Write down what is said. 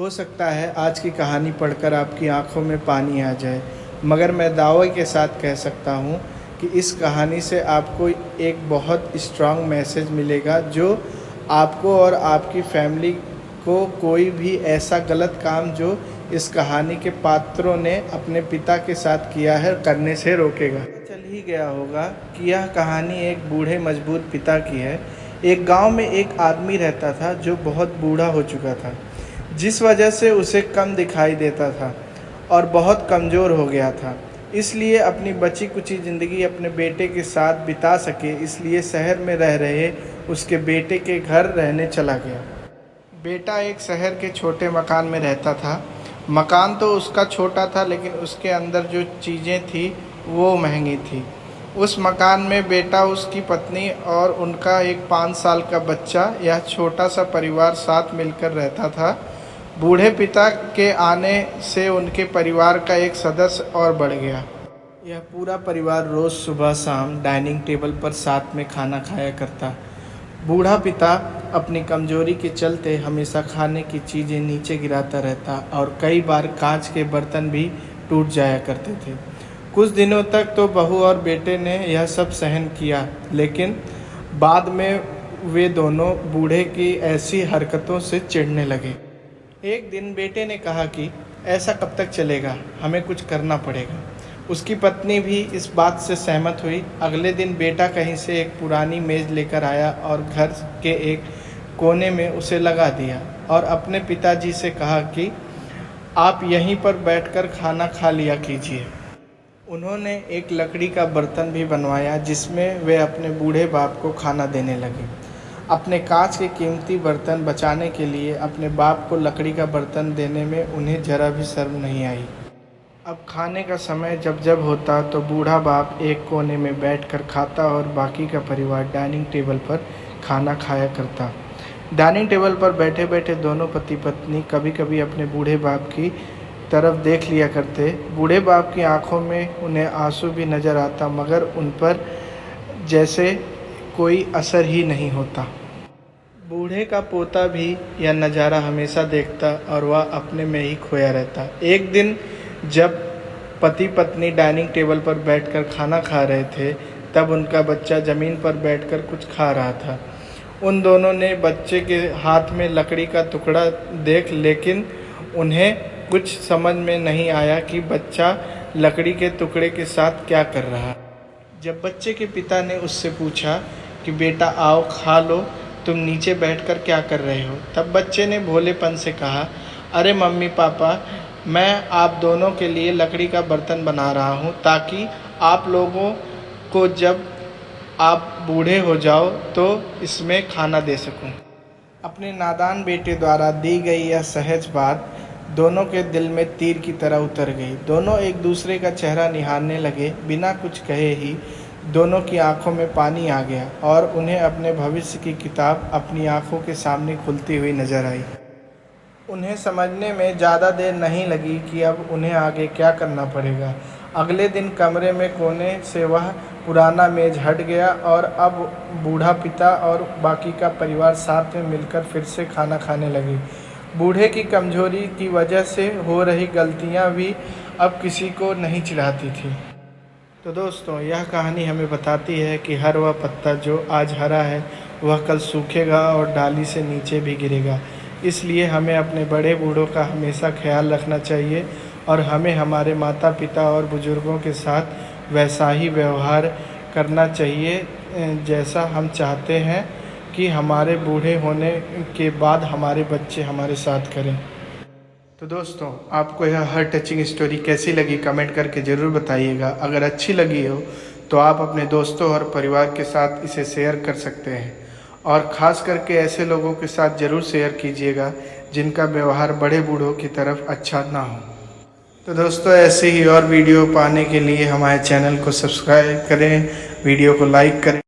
हो सकता है आज की कहानी पढ़कर आपकी आंखों में पानी आ जाए, मगर मैं दावे के साथ कह सकता हूँ कि इस कहानी से आपको एक बहुत स्ट्रांग मैसेज मिलेगा जो आपको और आपकी फैमिली को कोई भी ऐसा गलत काम जो इस कहानी के पात्रों ने अपने पिता के साथ किया है करने से रोकेगा। चल ही गया होगा कि यह कहानी एक बूढ़े मजबूर पिता की है। एक गांव में एक आदमी रहता था जो बहुत बूढ़ा हो चुका था, जिस वजह से उसे कम दिखाई देता था और बहुत कमज़ोर हो गया था। इसलिए अपनी बची कुची ज़िंदगी अपने बेटे के साथ बिता सके, इसलिए शहर में रह रहे उसके बेटे के घर रहने चला गया। बेटा एक शहर के छोटे मकान में रहता था। मकान तो उसका छोटा था, लेकिन उसके अंदर जो चीज़ें थी वो महंगी थी। उस मकान में बेटा, उसकी पत्नी और उनका एक 5 साल का बच्चा, यह छोटा सा परिवार साथ मिलकर रहता था। बूढ़े पिता के आने से उनके परिवार का एक सदस्य और बढ़ गया। यह पूरा परिवार रोज़ सुबह शाम डाइनिंग टेबल पर साथ में खाना खाया करता। बूढ़ा पिता अपनी कमजोरी के चलते हमेशा खाने की चीज़ें नीचे गिराता रहता और कई बार कांच के बर्तन भी टूट जाया करते थे। कुछ दिनों तक तो बहू और बेटे ने यह सब सहन किया, लेकिन बाद में वे दोनों बूढ़े की ऐसी हरकतों से चिढ़ने लगे। एक दिन बेटे ने कहा कि ऐसा कब तक चलेगा, हमें कुछ करना पड़ेगा। उसकी पत्नी भी इस बात से सहमत हुई। अगले दिन बेटा कहीं से एक पुरानी मेज़ लेकर आया और घर के एक कोने में उसे लगा दिया और अपने पिताजी से कहा कि आप यहीं पर बैठकर खाना खा लिया कीजिए। उन्होंने एक लकड़ी का बर्तन भी बनवाया जिसमें वे अपने बूढ़े बाप को खाना देने लगे। अपने कांच के कीमती बर्तन बचाने के लिए अपने बाप को लकड़ी का बर्तन देने में उन्हें जरा भी शर्म नहीं आई। अब खाने का समय जब जब होता तो बूढ़ा बाप एक कोने में बैठकर खाता और बाकी का परिवार डाइनिंग टेबल पर खाना खाया करता। डाइनिंग टेबल पर बैठे बैठे दोनों पति पत्नी कभी कभी अपने बूढ़े बाप की तरफ देख लिया करते। बूढ़े बाप की आंखों में उन्हें आंसू भी नज़र आता, मगर उन पर जैसे कोई असर ही नहीं होता। बूढ़े का पोता भी यह नज़ारा हमेशा देखता और वह अपने में ही खोया रहता। एक दिन जब पति पत्नी डाइनिंग टेबल पर बैठकर खाना खा रहे थे, तब उनका बच्चा ज़मीन पर बैठकर कुछ खा रहा था। उन दोनों ने बच्चे के हाथ में लकड़ी का टुकड़ा देख, लेकिन उन्हें कुछ समझ में नहीं आया कि बच्चा लकड़ी के टुकड़े के साथ क्या कर रहा। जब बच्चे के पिता ने उससे पूछा कि बेटा आओ खा लो, तुम नीचे बैठकर क्या कर रहे हो, तब बच्चे ने भोलेपन से कहा, अरे मम्मी पापा, मैं आप दोनों के लिए लकड़ी का बर्तन बना रहा हूँ ताकि आप लोगों को जब आप बूढ़े हो जाओ तो इसमें खाना दे सकूँ। अपने नादान बेटे द्वारा दी गई यह सहज बात दोनों के दिल में तीर की तरह उतर गई। दोनों एक दूसरे का चेहरा निहारने लगे। बिना कुछ कहे ही दोनों की आंखों में पानी आ गया और उन्हें अपने भविष्य की किताब अपनी आंखों के सामने खुलती हुई नजर आई। उन्हें समझने में ज़्यादा देर नहीं लगी कि अब उन्हें आगे क्या करना पड़ेगा। अगले दिन कमरे में कोने से वह पुराना मेज़ हट गया और अब बूढ़ा पिता और बाकी का परिवार साथ में मिलकर फिर से खाना खाने लगे। बूढ़े की कमजोरी की वजह से हो रही गलतियां भी अब किसी को नहीं चिढ़ाती थी। तो दोस्तों, यह कहानी हमें बताती है कि हर वह पत्ता जो आज हरा है वह कल सूखेगा और डाली से नीचे भी गिरेगा। इसलिए हमें अपने बड़े बूढ़ों का हमेशा ख्याल रखना चाहिए और हमें हमारे माता पिता और बुज़ुर्गों के साथ वैसा ही व्यवहार करना चाहिए जैसा हम चाहते हैं कि हमारे बूढ़े होने के बाद हमारे बच्चे हमारे साथ करें। तो दोस्तों, आपको यह हार्ट टचिंग स्टोरी कैसी लगी कमेंट करके ज़रूर बताइएगा। अगर अच्छी लगी हो तो आप अपने दोस्तों और परिवार के साथ इसे शेयर कर सकते हैं और ख़ास करके ऐसे लोगों के साथ ज़रूर शेयर कीजिएगा जिनका व्यवहार बड़े बूढ़ों की तरफ अच्छा ना हो। तो दोस्तों, ऐसे ही और वीडियो पाने के लिए हमारे चैनल को सब्सक्राइब करें, वीडियो को लाइक करें।